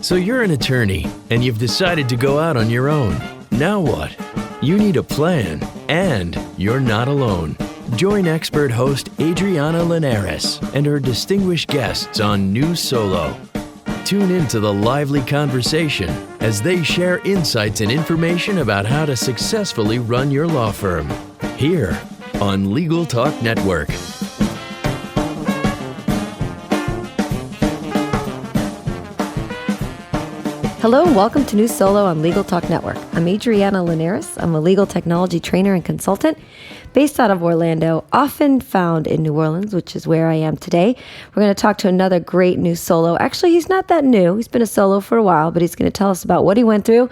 So you're an attorney, and you've decided to go out on your own. Now what? You need a plan, and you're not alone. Join expert host Adriana Linares and her distinguished guests on New Solo. Tune into the lively conversation as they share insights and information about how to successfully run your law firm. Here on Legal Talk Network. Hello and welcome to New Solo on Legal Talk Network. I'm Adriana Linares. I'm a legal technology trainer and consultant based out of Orlando, often found in New Orleans, which is where I am today. We're going to talk to another great new solo. Actually, he's not that new. He's been a solo for a while, but he's going to tell us about what he went through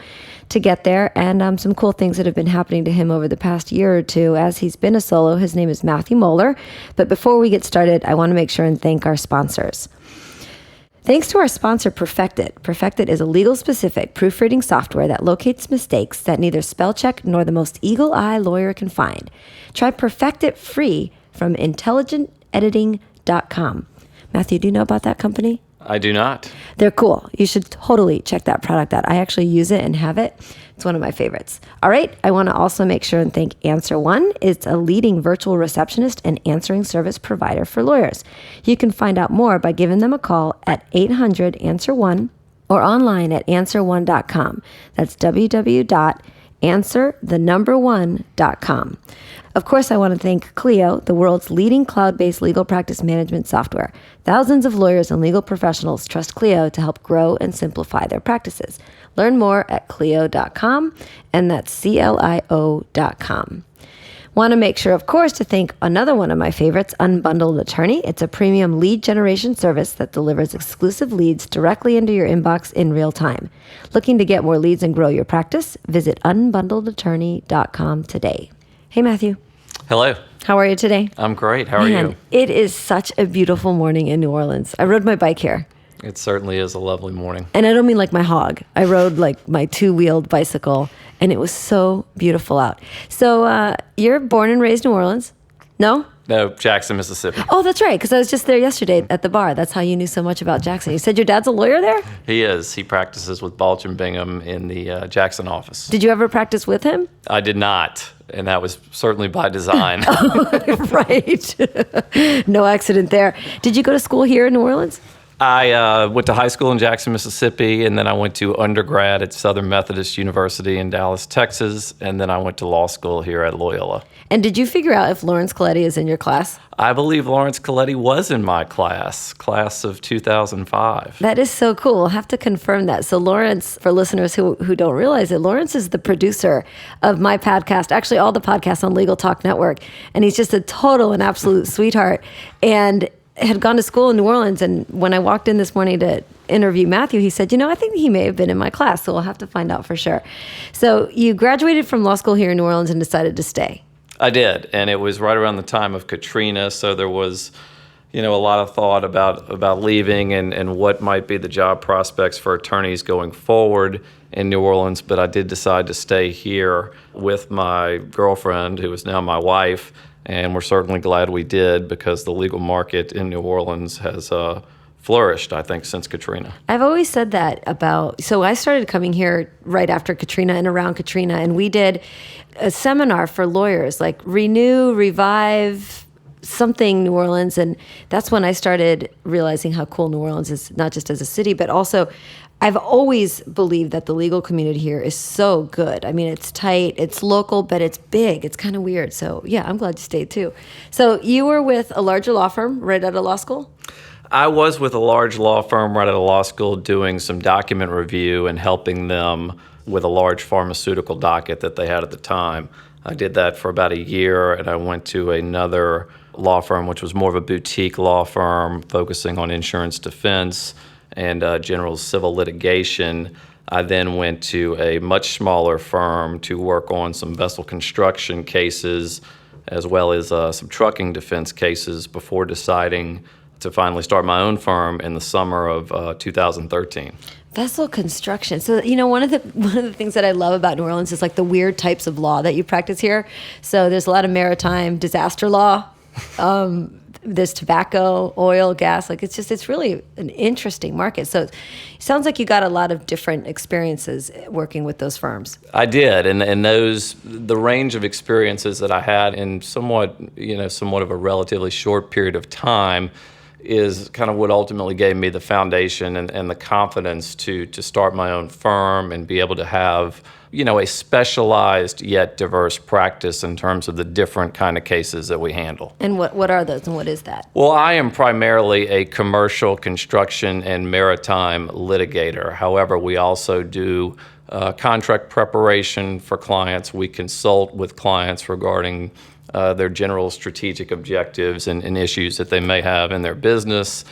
to get there and some cool things that have been happening to him over the past year or two as he's been a solo. His name is Matthew Moeller. But before we get started, I want to make sure and thank our sponsors. Thanks to our sponsor, Perfectit. Perfectit is a legal-specific proofreading software that locates mistakes that neither spell check nor the most eagle-eye lawyer can find. Try Perfectit free from intelligentediting.com. Matthew, do you know about that company? I do not. They're cool. You should totally check that product out. I actually use it and have it. It's one of my favorites. All right. I want to also make sure and thank Answer One. It's a leading virtual receptionist and answering service provider for lawyers. You can find out more by giving them a call at 800-ANSWER-1 or online at answer1.com. That's www.answer1.com. Of course, I want to thank Clio, the world's leading cloud-based legal practice management software. Thousands of lawyers and legal professionals trust Clio to help grow and simplify their practices. Learn more at Clio.com, and that's CLIO.com. Want to make sure, of course, to thank another one of my favorites, Unbundled Attorney. It's a premium lead generation service that delivers exclusive leads directly into your inbox in real time. Looking to get more leads and grow your practice? Visit unbundledattorney.com today. Hey, Matthew. Hello. How are you today? I'm great. How are you? It is such a beautiful morning in New Orleans. I rode my bike here. It certainly is a lovely morning. And I don't mean like my hog. I rode like my two-wheeled bicycle, and it was so beautiful out. So you're born and raised New Orleans? No? No, Jackson, Mississippi. Oh, that's right, because I was just there yesterday at the bar. That's how you knew so much about Jackson. You said your dad's a lawyer there? He is. He practices with Balch and Bingham in the Jackson office. Did you ever practice with him? I did not, and that was certainly by design. Right. No accident there. Did you go to school here in New Orleans? I went to high school in Jackson, Mississippi, and then I went to undergrad at Southern Methodist University in Dallas, Texas, and then I went to law school here at Loyola. And did you figure out if Lawrence Coletti is in your class? I believe Lawrence Coletti was in my class of 2005. That is so cool. We'll have to confirm that. So Lawrence, for listeners who don't realize it, Lawrence is the producer of my podcast, actually all the podcasts on Legal Talk Network, and he's just a total and absolute sweetheart. And had gone to school in New Orleans, and when I walked in this morning to interview Matthew, he said, I think he may have been in my class, so we'll have to find out for sure. So you graduated from law school here in New Orleans and decided to stay. I did, and it was right around the time of Katrina, so there was, a lot of thought about leaving and what might be the job prospects for attorneys going forward in New Orleans, but I did decide to stay here with my girlfriend, who is now my wife. And we're certainly glad we did because the legal market in New Orleans has flourished, I think, since Katrina. I've always said that so I started coming here right after Katrina and around Katrina, and we did a seminar for lawyers, like Renew, Revive, something New Orleans. And that's when I started realizing how cool New Orleans is, not just as a city, but also I've always believed that the legal community here is so good. I mean, it's tight, it's local, but it's big. It's kind of weird. So yeah, I'm glad you stayed too. So you were with a larger law firm right out of law school? I was with a large law firm right out of law school doing some document review and helping them with a large pharmaceutical docket that they had at the time. I did that for about a year, and I went to another law firm, which was more of a boutique law firm focusing on insurance defense and general civil litigation. I then went to a much smaller firm to work on some vessel construction cases as well as some trucking defense cases before deciding to finally start my own firm in the summer of 2013. Vessel construction. So, one of the things that I love about New Orleans is like the weird types of law that you practice here. So there's a lot of maritime disaster law. There's tobacco, oil, gas. Like it's really an interesting market. So it sounds like you got a lot of different experiences working with those firms. I did, and the range of experiences that I had in somewhat of a relatively short period of time is kind of what ultimately gave me the foundation and the confidence to start my own firm and be able to have a specialized yet diverse practice in terms of the different kind of cases that we handle. And what are those, and what is that? Well, I am primarily a commercial construction and maritime litigator. However, we also do contract preparation for clients. We consult with clients regarding their general strategic objectives and issues that they may have in their business.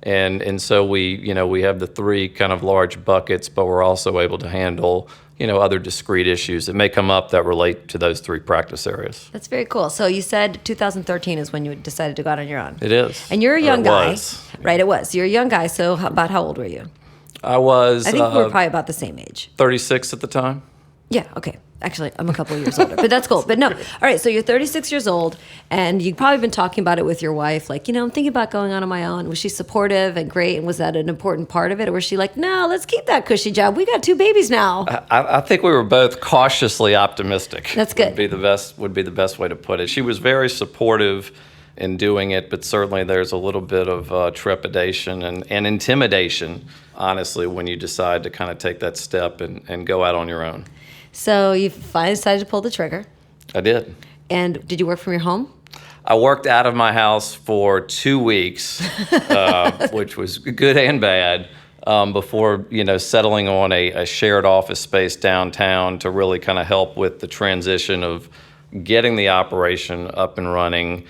And so we have the three kind of large buckets, but we're also able to handle other discrete issues that may come up that relate to those three practice areas. That's very cool. So you said 2013 is when you decided to go out on your own. It is. And you're a young guy. Was. Right, it was. You're a young guy, so about how old were you? I was I think we were probably about the same age. 36 at the time. Yeah, okay. Actually, I'm a couple of years older, but that's cool. But no, all right, so you're 36 years old, and you've probably been talking about it with your wife, like, I'm thinking about going on my own. Was she supportive and great, and was that an important part of it? Or was she like, no, let's keep that cushy job. We got 2 babies now. I think we were both cautiously optimistic. That's good. Would be the best way to put it. She was very supportive in doing it, but certainly there's a little bit of trepidation and intimidation, honestly, when you decide to kind of take that step and go out on your own. So you finally decided to pull the trigger. I did. And did you work from your home? I worked out of my house for 2 weeks, which was good and bad, before settling on a shared office space downtown to really kind of help with the transition of getting the operation up and running,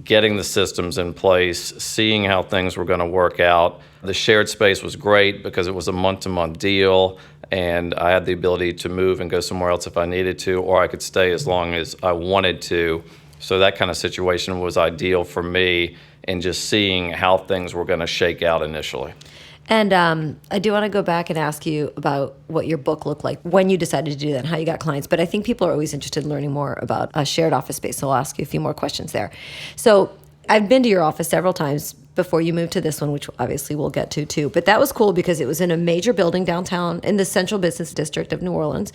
getting the systems in place, seeing how things were going to work out. The shared space was great because it was a month-to-month deal, and I had the ability to move and go somewhere else if I needed to, or I could stay as long as I wanted to. So that kind of situation was ideal for me in just seeing how things were going to shake out initially. And I do want to go back and ask you about what your book looked like when you decided to do that and how you got clients. But I think people are always interested in learning more about a shared office space, so I'll ask you a few more questions there. So I've been to your office several times before you moved to this one, which obviously we'll get to too. But that was cool because it was in a major building downtown in the central business district of New Orleans.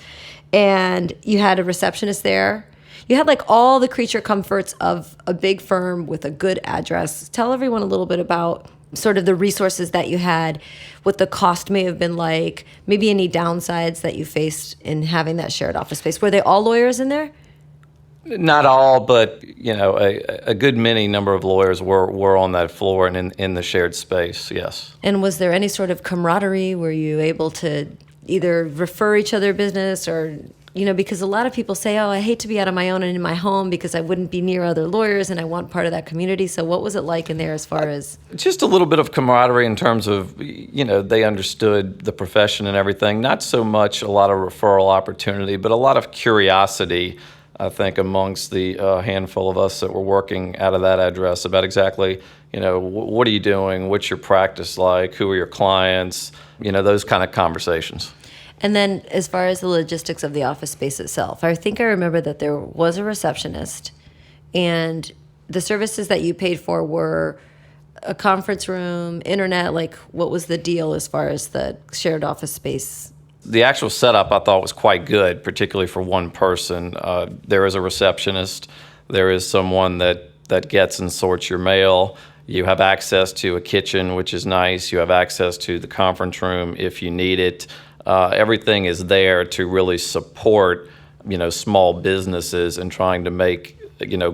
And you had a receptionist there. You had like all the creature comforts of a big firm with a good address. Tell everyone a little bit about sort of the resources that you had, what the cost may have been like, maybe any downsides that you faced in having that shared office space. Were they all lawyers in there? Not all, but a good many number of lawyers were on that floor and in the shared space, yes. And was there any sort of camaraderie? Were you able to either refer each other business or, because a lot of people say, I hate to be out on my own and in my home because I wouldn't be near other lawyers and I want part of that community. So what was it like in there as far as? Just a little bit of camaraderie in terms of, they understood the profession and everything. Not so much a lot of referral opportunity, but a lot of curiosity, I think, amongst the handful of us that were working out of that address about exactly, what are you doing? What's your practice like? Who are your clients? Those kind of conversations. And then as far as the logistics of the office space itself, I think I remember that there was a receptionist and the services that you paid for were a conference room, internet, like what was the deal as far as the shared office space? The actual setup I thought was quite good, particularly for one person. There is a receptionist. There is someone that gets and sorts your mail. You have access to a kitchen, which is nice. You have access to the conference room if you need it. Everything is there to really support, small businesses and trying to make,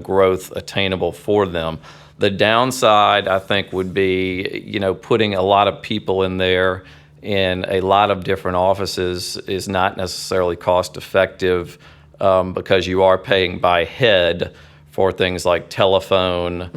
growth attainable for them. The downside, I think, would be, putting a lot of people in there in a lot of different offices is not necessarily cost effective because you are paying by head for things like telephone,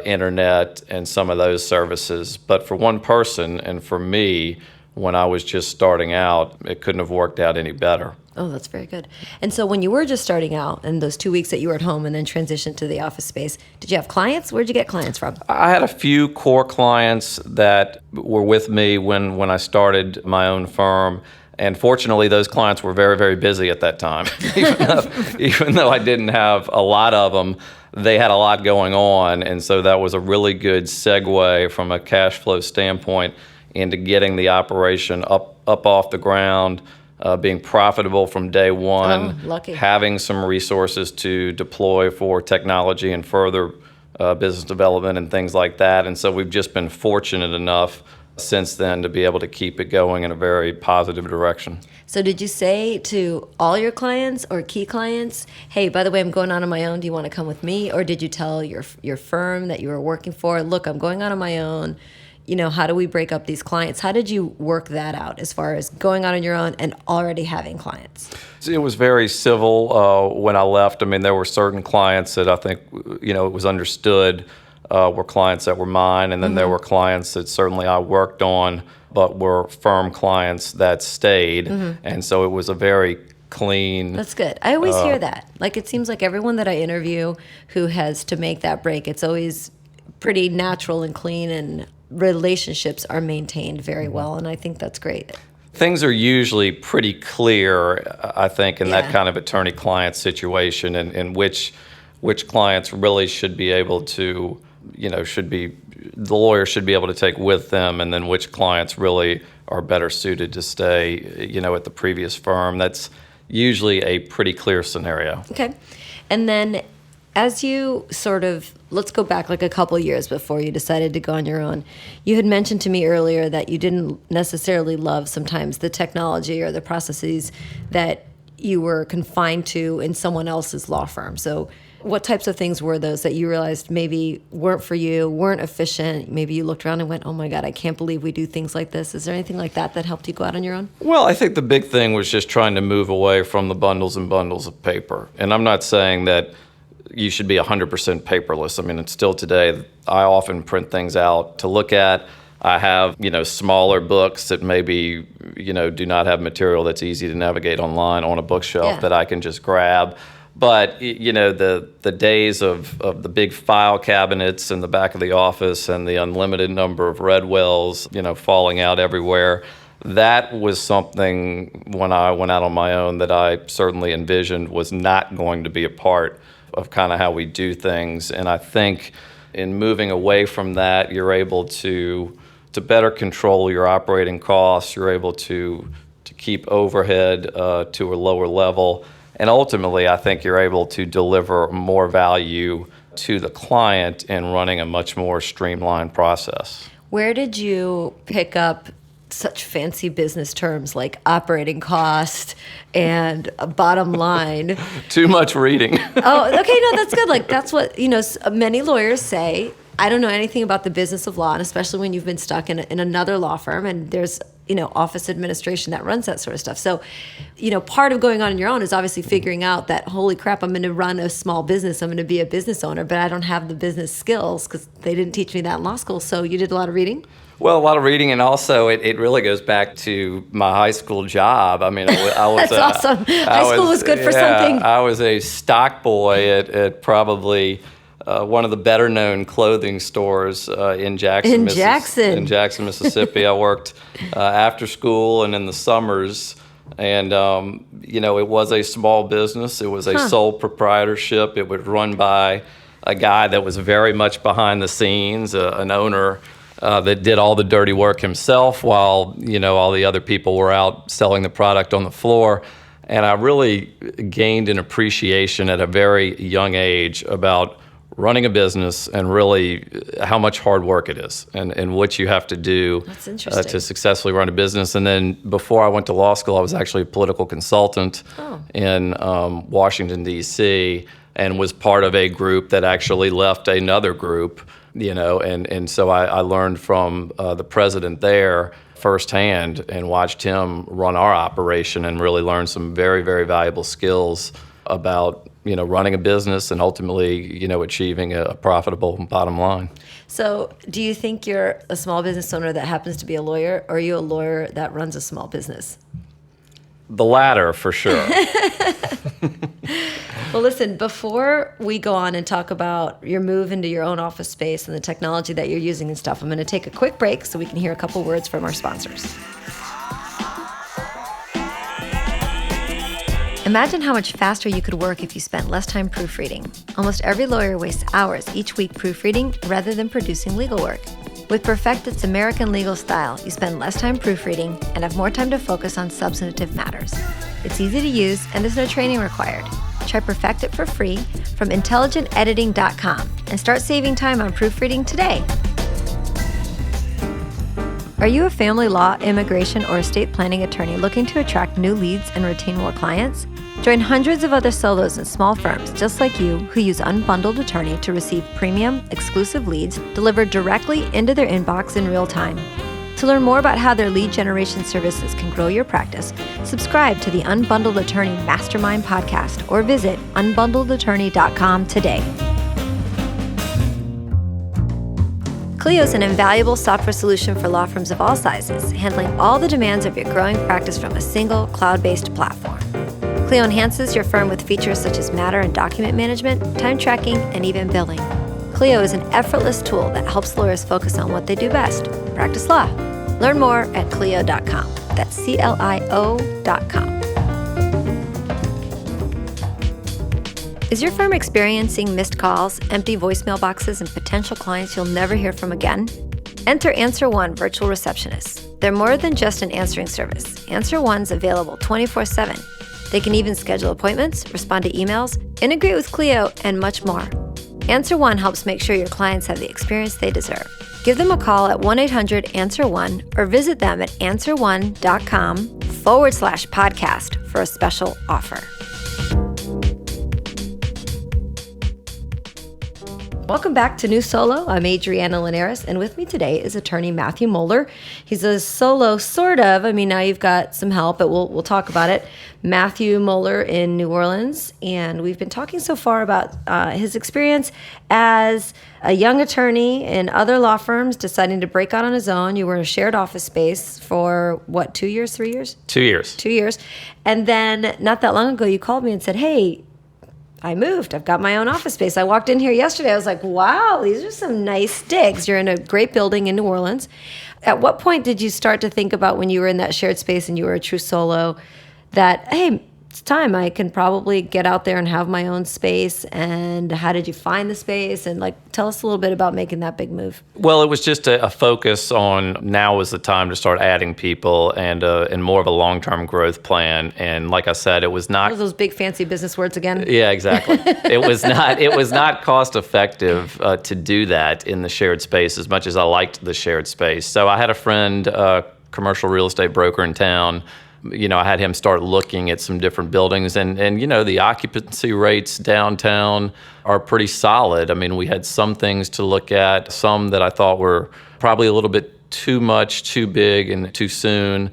internet, and some of those services. But for one person and for me, when I was just starting out, it couldn't have worked out any better. Oh, that's very good. And so when you were just starting out and those 2 weeks that you were at home and then transitioned to the office space, did you have clients? Where'd you get clients from? I had a few core clients that were with me when I started my own firm. And fortunately, those clients were very, very busy at that time. even though I didn't have a lot of them, they had a lot going on. And so that was a really good segue from a cash flow standpoint into getting the operation up off the ground, being profitable from day one, lucky. having some resources to deploy for technology and further business development and things like that. And so we've just been fortunate enough since then to be able to keep it going in a very positive direction. So did you say to all your clients or key clients, hey, by the way, I'm going out on my own. Do you want to come with me? Or did you tell your firm that you were working for, look, I'm going out on my own. How do we break up these clients? How did you work that out as far as going out on your own and already having clients? It was very civil when I left. I mean, there were certain clients that I think, it was understood were clients that were mine. And then there were clients that certainly I worked on, but were firm clients that stayed. And so it was a very clean. That's good. I always hear that. Like, it seems like everyone that I interview who has to make that break, it's always pretty natural and clean, and relationships are maintained very well. And I think that's great. Things are usually pretty clear, I think, in that kind of attorney-client situation, and which clients really should be able to, the lawyer should be able to take with them, and then which clients really are better suited to stay, at the previous firm. That's usually a pretty clear scenario. Okay. And then as you let's go back like a couple years before you decided to go on your own. You had mentioned to me earlier that you didn't necessarily love sometimes the technology or the processes that you were confined to in someone else's law firm. So what types of things were those that you realized maybe weren't for you, weren't efficient? Maybe you looked around and went, oh my God, I can't believe we do things like this. Is there anything like that helped you go out on your own? Well, I think the big thing was just trying to move away from the bundles and bundles of paper. And I'm not saying that you should be 100% paperless. I mean, it's still today, I often print things out to look at. I have, smaller books that maybe, do not have material that's easy to navigate online on a bookshelf that I can just grab. But, the days of the big file cabinets in the back of the office and the unlimited number of red wells, falling out everywhere, that was something when I went out on my own that I certainly envisioned was not going to be a part of kind of how we do things. And I think in moving away from that, you're able to better control your operating costs. You're able to keep overhead to a lower level. And ultimately, I think you're able to deliver more value to the client in running a much more streamlined process. Where did you pick up such fancy business terms like operating cost and a bottom line? Too much reading. Oh, okay, no, that's good. Like, that's what, many lawyers say. I don't know anything about the business of law, and especially when you've been stuck in another law firm and there's, office administration that runs that sort of stuff. So, part of going on your own is obviously figuring out that, holy crap, I'm going to run a small business. I'm going to be a business owner, but I don't have the business skills because they didn't teach me that in law school. So you did a lot of reading? Well, a lot of reading, and also it really goes back to my high school job. I mean, I was that's awesome. High school was good for something. I was a stock boy at probably one of the better known clothing stores in Jackson, Mississippi. I worked after school and in the summers, and it was a small business. It was a sole proprietorship. It was run by a guy that was very much behind the scenes, an owner that did all the dirty work himself while, all the other people were out selling the product on the floor. And I really gained an appreciation at a very young age about running a business and really how much hard work it is and what you have to do to successfully run a business. And then before I went to law school, I was actually a political consultant in Washington, D.C., and was part of a group that actually left another group, and so I learned from the president there firsthand and watched him run our operation and really learned some very, very valuable skills about, running a business and ultimately, achieving a profitable bottom line. So do you think you're a small business owner that happens to be a lawyer, or are you a lawyer that runs a small business? The latter, for sure. Well, listen, before we go on and talk about your move into your own office space and the technology that you're using and stuff, I'm going to take a quick break so we can hear a couple words from our sponsors. Imagine how much faster you could work if you spent less time proofreading. Almost every lawyer wastes hours each week proofreading rather than producing legal work. With Perfectit's American legal style, you spend less time proofreading and have more time to focus on substantive matters. It's easy to use and there's no training required. Try Perfectit for free from intelligentediting.com and start saving time on proofreading today. Are you a family law, immigration, or estate planning attorney looking to attract new leads and retain more clients? Join hundreds of other solos and small firms just like you who use Unbundled Attorney to receive premium, exclusive leads delivered directly into their inbox in real time. To learn more about how their lead generation services can grow your practice, subscribe to the Unbundled Attorney Mastermind podcast or visit unbundledattorney.com today. Clio is an invaluable software solution for law firms of all sizes, handling all the demands of your growing practice from a single cloud-based platform. Clio enhances your firm with features such as matter and document management, time tracking, and even billing. Clio is an effortless tool that helps lawyers focus on what they do best, practice law. Learn more at Clio.com. That's CLIO.com. Is your firm experiencing missed calls, empty voicemail boxes, and potential clients you'll never hear from again? Enter Answer One Virtual Receptionists. They're more than just an answering service. Answer One's available 24/7. They can even schedule appointments, respond to emails, integrate with Clio, and much more. Answer One helps make sure your clients have the experience they deserve. Give them a call at 1-800-ANSWER1 or visit them at answerone.com/podcast for a special offer. Welcome back to New Solo. I'm Adriana Linares, and with me today is attorney Matthew Moeller. He's a solo, sort of. I mean, now you've got some help, but we'll talk about it. Matthew Moeller in New Orleans, and we've been talking so far about his experience as a young attorney in other law firms deciding to break out on his own. You were in a shared office space for, 2 years, 3 years? 2 years. 2 years. And then not that long ago, you called me and said, hey, I moved. I've got my own office space. I walked in here yesterday. I was like, wow, these are some nice digs. You're in a great building in New Orleans. At what point did you start to think about when you were in that shared space and you were a true solo that, hey, it's time. I can probably get out there and have my own space. And how did you find the space? And tell us a little bit about making that big move. Well, it was just a focus on now was the time to start adding people and more of a long-term growth plan. And like I said, it was not those big fancy business words again. Yeah, exactly. It was not cost effective to do that in the shared space as much as I liked the shared space. So I had a friend, commercial real estate broker in town. I had him start looking at some different buildings and the occupancy rates downtown are pretty solid. I mean, we had some things to look at, some that I thought were probably a little bit too much, too big, and too soon.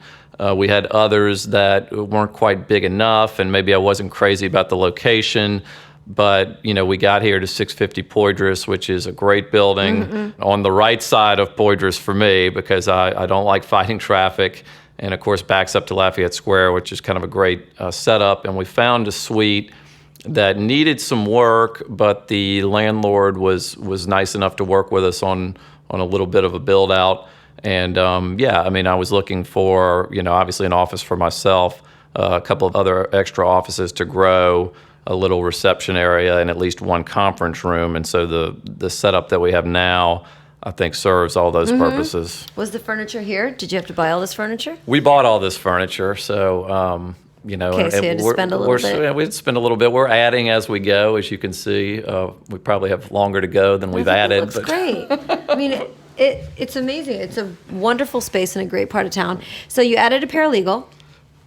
We had others that weren't quite big enough, and maybe I wasn't crazy about the location. But, we got here to 650 Poydras, which is a great building on the right side of Poydras for me because I don't like fighting traffic. And, of course, backs up to Lafayette Square, which is kind of a great setup. And we found a suite that needed some work, but the landlord was nice enough to work with us on a little bit of a build-out. And, I was looking for, obviously an office for myself, a couple of other extra offices to grow, a little reception area, and at least one conference room. And so the setup that we have now, I think, serves all those purposes. Was the furniture here? Did you have to buy all this furniture? We bought all this furniture, so Okay, so you had to spend a little bit. We had to spend a little bit. We're adding as we go, as you can see. We probably have longer to go than we've added. It looks great. I mean, it's amazing. It's a wonderful space in a great part of town. So you added a paralegal.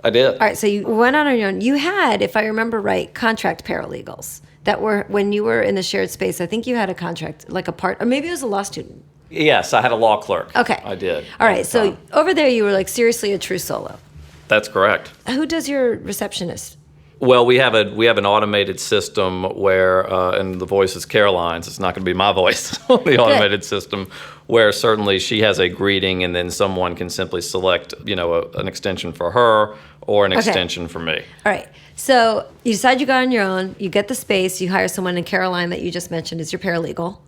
I did. All right, so you went on your own. You had, if I remember right, contract paralegals that were, when you were in the shared space, I think you had a contract, or maybe it was a law student. Yes, I had a law clerk. Okay. I did. All right, so over there you were seriously a true solo. That's correct. Who does your receptionist? Well, we have an automated system where, and the voice is Caroline's. It's not going to be my voice on the automated system, where certainly she has a greeting, and then someone can simply select, an extension for her or an extension for me. All right. So you decide you go on your own. You get the space. You hire someone, and Caroline that you just mentioned is your paralegal.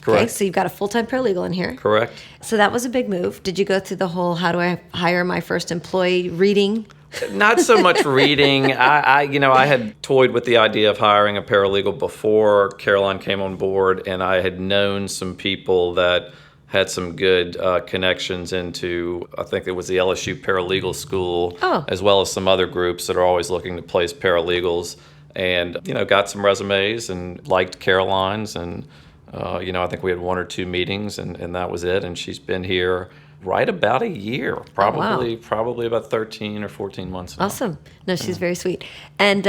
Correct. Okay, so you've got a full-time paralegal in here. Correct. So that was a big move. Did you go through the whole how do I hire my first employee reading? Not so much reading. I had toyed with the idea of hiring a paralegal before Caroline came on board, and I had known some people that had some good connections into, I think it was the LSU Paralegal School, as well as some other groups that are always looking to place paralegals. And, got some resumes and liked Caroline's. And, I think we had 1 or 2 meetings, and that was it. And she's been here right about a year, probably about 13 or 14 months now. Awesome. No, she's very sweet. And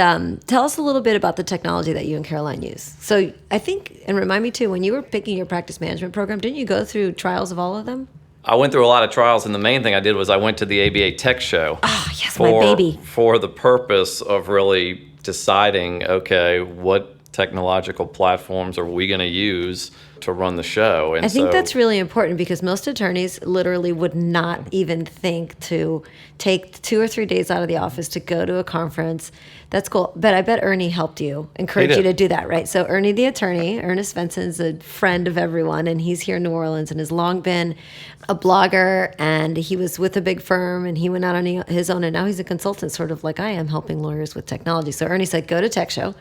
tell us a little bit about the technology that you and Caroline use. So I think, and remind me too, when you were picking your practice management program, didn't you go through trials of all of them? I went through a lot of trials, and the main thing I did was I went to the ABA Tech Show. Oh, yes, my baby. For the purpose of really deciding, okay, what technological platforms are we going to use to run the show? And I think that's really important because most attorneys literally would not even think to take 2 or 3 days out of the office to go to a conference. That's cool. But I bet Ernie helped you, encouraged you to do that, right? So Ernie, the attorney, Ernest Svenson's a friend of everyone, and he's here in New Orleans and has long been a blogger, and he was with a big firm, and he went out on his own, and now he's a consultant, sort of like I am, helping lawyers with technology. So Ernie said, go to Tech Show.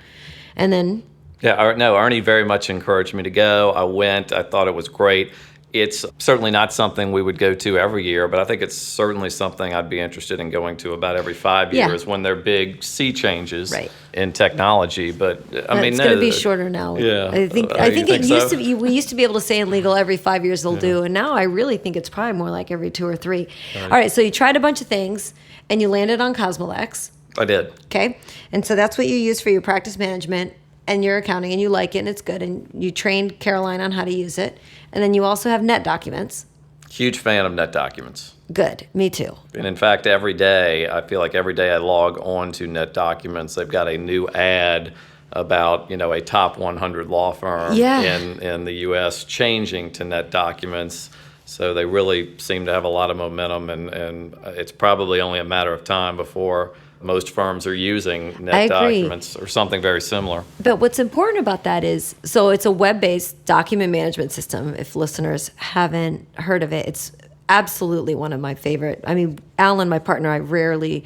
And then... Yeah, no, Ernie very much encouraged me to go. I went. I thought it was great. It's certainly not something we would go to every year, but I think it's certainly something I'd be interested in going to about every 5 years when there are big sea changes in technology. But I mean, it's going to be shorter now. Yeah, I think it used to be. We used to be able to say in legal every 5 years they'll do, and now I really think it's probably more like every 2 or 3. All right, so you tried a bunch of things, and you landed on Cosmolex. I did. Okay, and so that's what you use for your practice management and your accounting, and you like it, and it's good, and you trained Caroline on how to use it. And then you also have Net Documents. Huge fan of Net Documents. Good, me too. And in fact, every day, I feel like every day I log on to Net Documents, they've got a new ad about, a top 100 law firm in the U.S. changing to Net Documents. So they really seem to have a lot of momentum, and it's probably only a matter of time before most firms are using Net Documents or something very similar. But what's important about that is, so it's a web-based document management system. If listeners haven't heard of it, it's absolutely one of my favorite. I mean, Alan, my partner, I rarely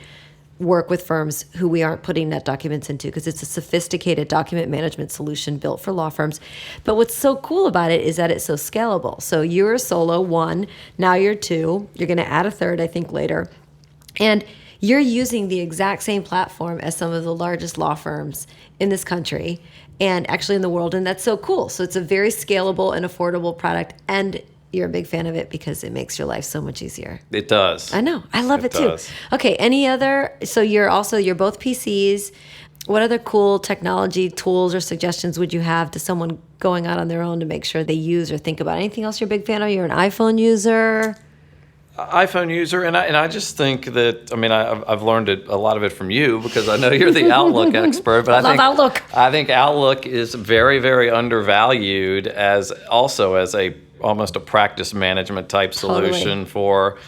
work with firms who we aren't putting Net Documents into because it's a sophisticated document management solution built for law firms. But what's so cool about it is that it's so scalable. So you're a solo 1, now you're 2, you're going to add a 3rd, I think, later. And you're using the exact same platform as some of the largest law firms in this country and actually in the world, and that's so cool. So it's a very scalable and affordable product, and you're a big fan of it because it makes your life so much easier. It does. I know. I love it too. Does. Okay, any other, so you're both PCs. What other cool technology tools or suggestions would you have to someone going out on their own to make sure they use or think about? Anything else you're a big fan of? You're an iPhone user? iPhone user, and I just think that, I've learned a lot of it from you because I know you're the Outlook expert. But I love Outlook. I think Outlook is very, very undervalued as almost a practice management type solution for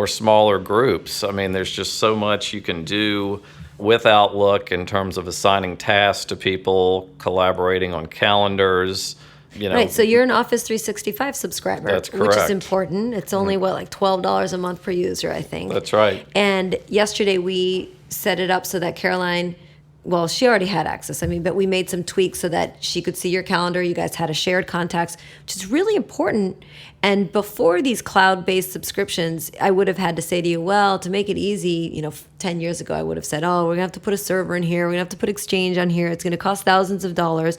smaller groups. I mean, there's just so much you can do with Outlook in terms of assigning tasks to people, collaborating on calendars. Right, so you're an Office 365 subscriber. That's correct. Which is important. It's only, like $12 a month per user, I think. That's right. And yesterday we set it up so that Caroline, well, she already had access, but we made some tweaks so that she could see your calendar. You guys had a shared contacts, which is really important. And before these cloud-based subscriptions, I would have had to say to you, well, to make it easy, 10 years ago, I would have said, we're going to have to put a server in here. We're going to have to put Exchange on here. It's going to cost thousands of dollars.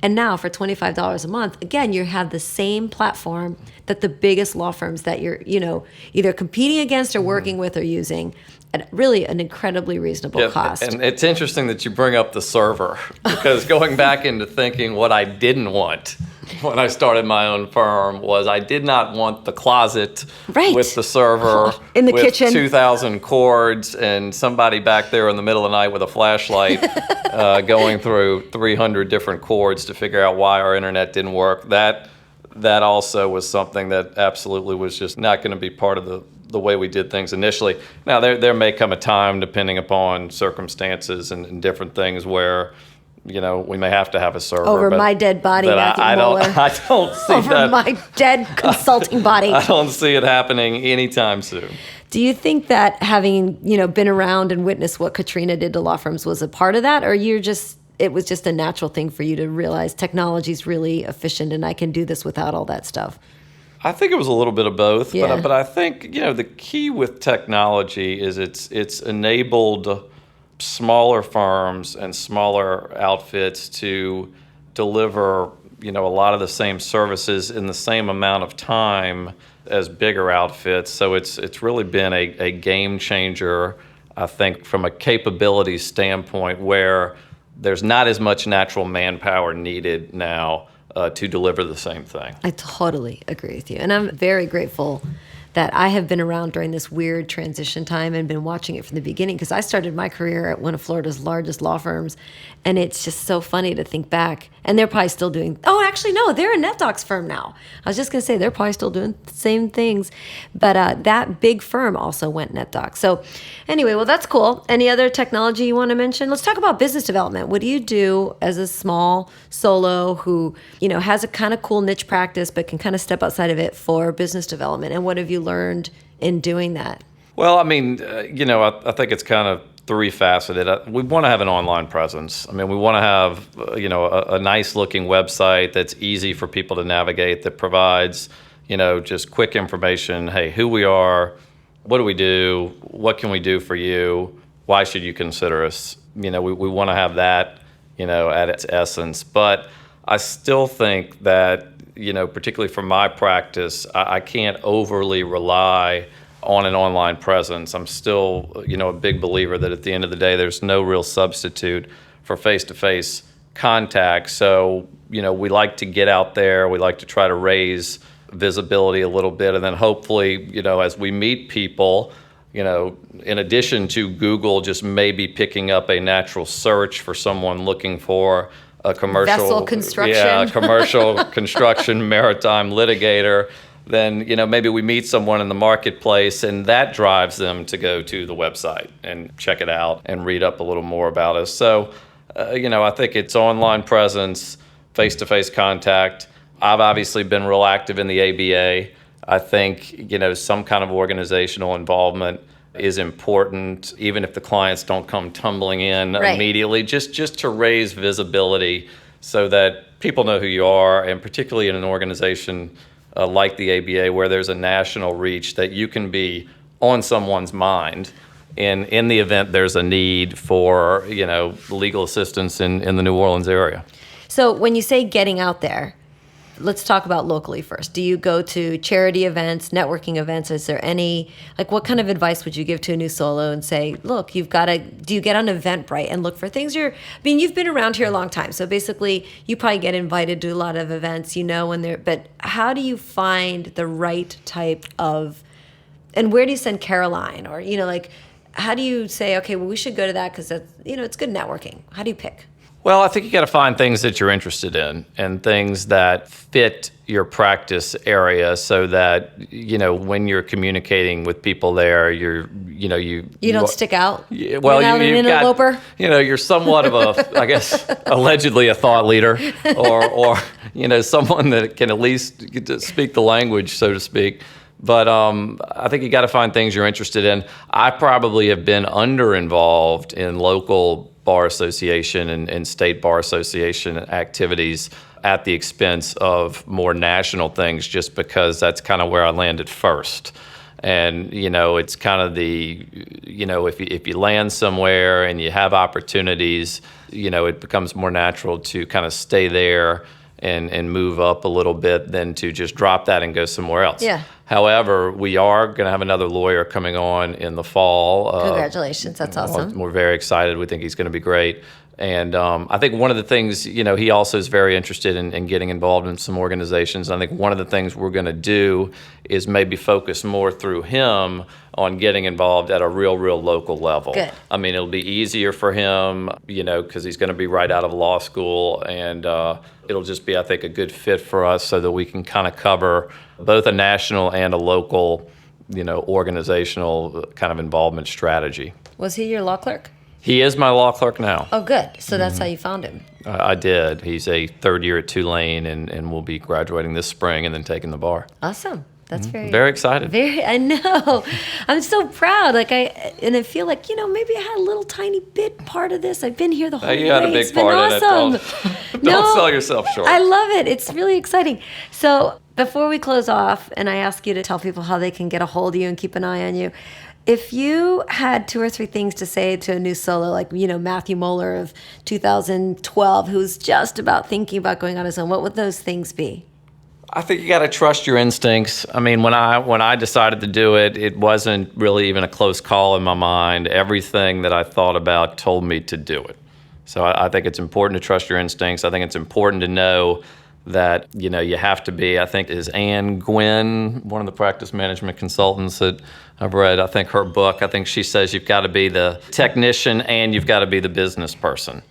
And now for $25 a month, again, you have the same platform that the biggest law firms that you're, either competing against or working with are using at really an incredibly reasonable cost. And it's interesting that you bring up the server because going back into thinking what I didn't want when I started my own firm was I did not want the closet with the server in the with kitchen, 2,000 cords, and somebody back there in the middle of the night with a flashlight going through 300 different cords to figure out why our internet didn't work. That also was something that absolutely was just not going to be part of the way we did things initially. Now, there may come a time, depending upon circumstances and different things, where we may have to have a server. Over my dead body, Matthew Moeller. I don't see Over that. my dead consulting body. I don't see it happening anytime soon. Do you think that having, been around and witnessed what Katrina did to law firms was a part of that, or it was just a natural thing for you to realize technology is really efficient and I can do this without all that stuff? I think it was a little bit of both, Yeah. but I think, the key with technology is it's enabled smaller firms and smaller outfits to deliver, a lot of the same services in the same amount of time as bigger outfits. So it's really been a game changer, I think, from a capability standpoint, where there's not as much natural manpower needed now to deliver the same thing. I totally agree with you. And I'm very grateful that I have been around during this weird transition time and been watching it from the beginning, because I started my career at one of Florida's largest law firms, and it's just so funny to think back. And they're probably still doing, actually, no, they're a NetDocs firm now. I was just going to say they're probably still doing the same things. But that big firm also went NetDocs. So anyway, well, that's cool. Any other technology you want to mention? Let's talk about business development. What do you do as a small solo who, has a kind of cool niche practice but can kind of step outside of it for business development? And what have you learned in doing that? Well, I mean, I think it's kind of three-faceted. We want to have an online presence. I mean, we want to have, a nice-looking website that's easy for people to navigate, that provides, just quick information. Hey, who we are, what do we do, what can we do for you, why should you consider us? We want to have that, at its essence. But I still think that, particularly for my practice, I can't overly rely on an online presence. I'm still, a big believer that at the end of the day, there's no real substitute for face-to-face contact. So, we like to get out there. We like to try to raise visibility a little bit. And then hopefully, as we meet people, in addition to Google just maybe picking up a natural search for someone looking for a commercial vessel construction. Yeah, commercial construction, maritime litigator, then maybe we meet someone in the marketplace, and that drives them to go to the website and check it out and read up a little more about us. So, I think it's online presence, face-to-face contact. I've obviously been real active in the ABA. I think some kind of organizational involvement is important, even if the clients don't come tumbling in immediately, just to raise visibility so that people know who you are, and particularly in an organization like the ABA, where there's a national reach, that you can be on someone's mind in the event there's a need for legal assistance in the New Orleans area. So when you say getting out there, let's talk about locally first. Do you go to charity events, networking events? Is there any, what kind of advice would you give to a new solo and say, look, do you get on Eventbrite and look for things? You've been around here a long time. So basically you probably get invited to a lot of events, but how do you find the right type of, and where do you send Caroline? Or, how do you say, okay, well, we should go to that because that's, it's good networking. How do you pick? Well, I think you got to find things that you're interested in and things that fit your practice area, so that when you're communicating with people there, you don't stick out. Yeah, well, you're not an interloper. You're somewhat of a, I guess, allegedly a thought leader, or someone that can at least get to speak the language, so to speak. But I think you got to find things you're interested in. I probably have been under-involved in local bar association and state bar association activities at the expense of more national things, just because that's kind of where I landed first. And, it's kind of if you land somewhere and you have opportunities, it becomes more natural to kind of stay there and move up a little bit than to just drop that and go somewhere else. Yeah. However, we are going to have another lawyer coming on in the fall. Congratulations. That's awesome. We're very excited. We think he's going to be great. And I think one of the things, he also is very interested in getting involved in some organizations. I think one of the things we're going to do is maybe focus more through him on getting involved at a real local level. Good. I mean, it'll be easier for him, because he's going to be right out of law school, and it'll just be, I think, a good fit for us, so that we can kind of cover both a national and a local, organizational kind of involvement strategy. Was he your law clerk? He is my law clerk now. Oh, good. So that's how you found him. I did. He's a third year at Tulane and will be graduating this spring and then taking the bar. Awesome. That's very excited. I know. I'm so proud. I feel like, maybe I had a little tiny bit part of this. I've been here the whole way. You had a big it's been part in it. awesome. Don't sell yourself short. I love it. It's really exciting. So before we close off, and I ask you to tell people how they can get a hold of you and keep an eye on you, if you had 2 or 3 things to say to a new solo, like, Matthew Moeller of 2012, who's just about thinking about going on his own, what would those things be? I think you got to trust your instincts. I mean, when I decided to do it, it wasn't really even a close call in my mind. Everything that I thought about told me to do it. So I think it's important to trust your instincts. I think it's important to know that, you have to be, I think, is Ann Gwynn, one of the practice management consultants that I've read, I think her book, I think she says you've got to be the technician and you've got to be the business person.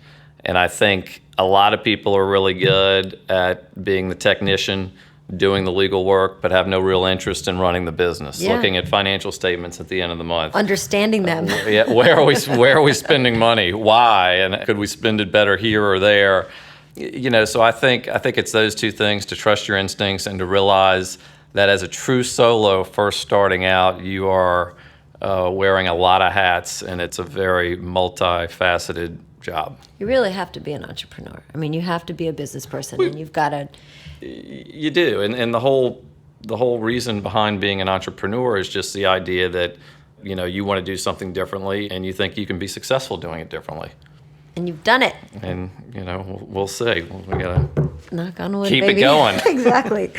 And I think a lot of people are really good at being the technician, doing the legal work, but have no real interest in running the business, looking at financial statements at the end of the month. Understanding them. Where are we spending money? Why? And could we spend it better here or there? So I think it's those 2 things, to trust your instincts and to realize that as a true solo first starting out, you are wearing a lot of hats, and it's a very multifaceted job. You really have to be an entrepreneur. I mean, you have to be a business person, and you've got to... You do, and the whole reason behind being an entrepreneur is just the idea that, you want to do something differently, and you think you can be successful doing it differently. And you've done it. And, we'll see. We got to knock on wood, keep baby. it going. Exactly.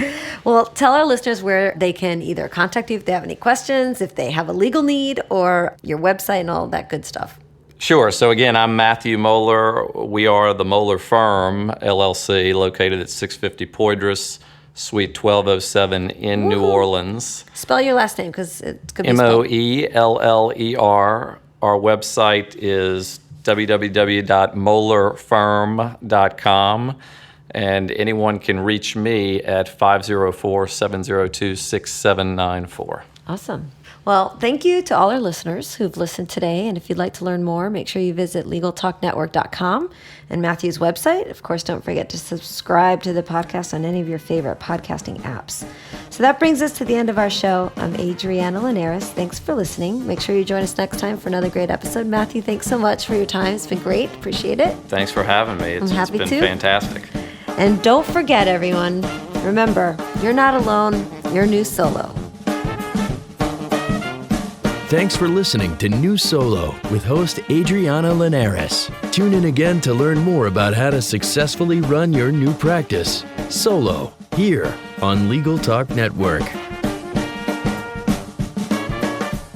Well, tell our listeners where they can either contact you if they have any questions, if they have a legal need, or your website and all that good stuff. Sure. So again, I'm Matthew Moeller. We are the Moeller Firm LLC, located at 650 Poydras, Suite 1207 in New Orleans. Spell your last name, because it could be spelled. Moeller. Our website is www.moellerfirm.com, and anyone can reach me at 504-702-6794. Awesome. Well, thank you to all our listeners who've listened today. And if you'd like to learn more, make sure you visit LegalTalkNetwork.com and Matthew's website. Of course, don't forget to subscribe to the podcast on any of your favorite podcasting apps. So that brings us to the end of our show. I'm Adriana Linares. Thanks for listening. Make sure you join us next time for another great episode. Matthew, thanks so much for your time. It's been great. Appreciate it. Thanks for having me. It's been fantastic. And don't forget, everyone, remember, you're not alone. You're New Solo. Thanks for listening to New Solo with host Adriana Linares. Tune in again to learn more about how to successfully run your new practice solo here on Legal Talk Network.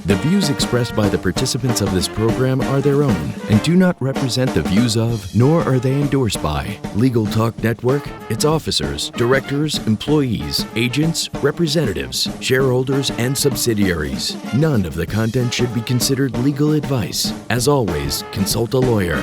The views expressed by the participants of this program are their own and do not represent the views of, nor are they endorsed by, Legal Talk Network, its officers, directors, employees, agents, representatives, shareholders, and subsidiaries. None of the content should be considered legal advice. As always, consult a lawyer.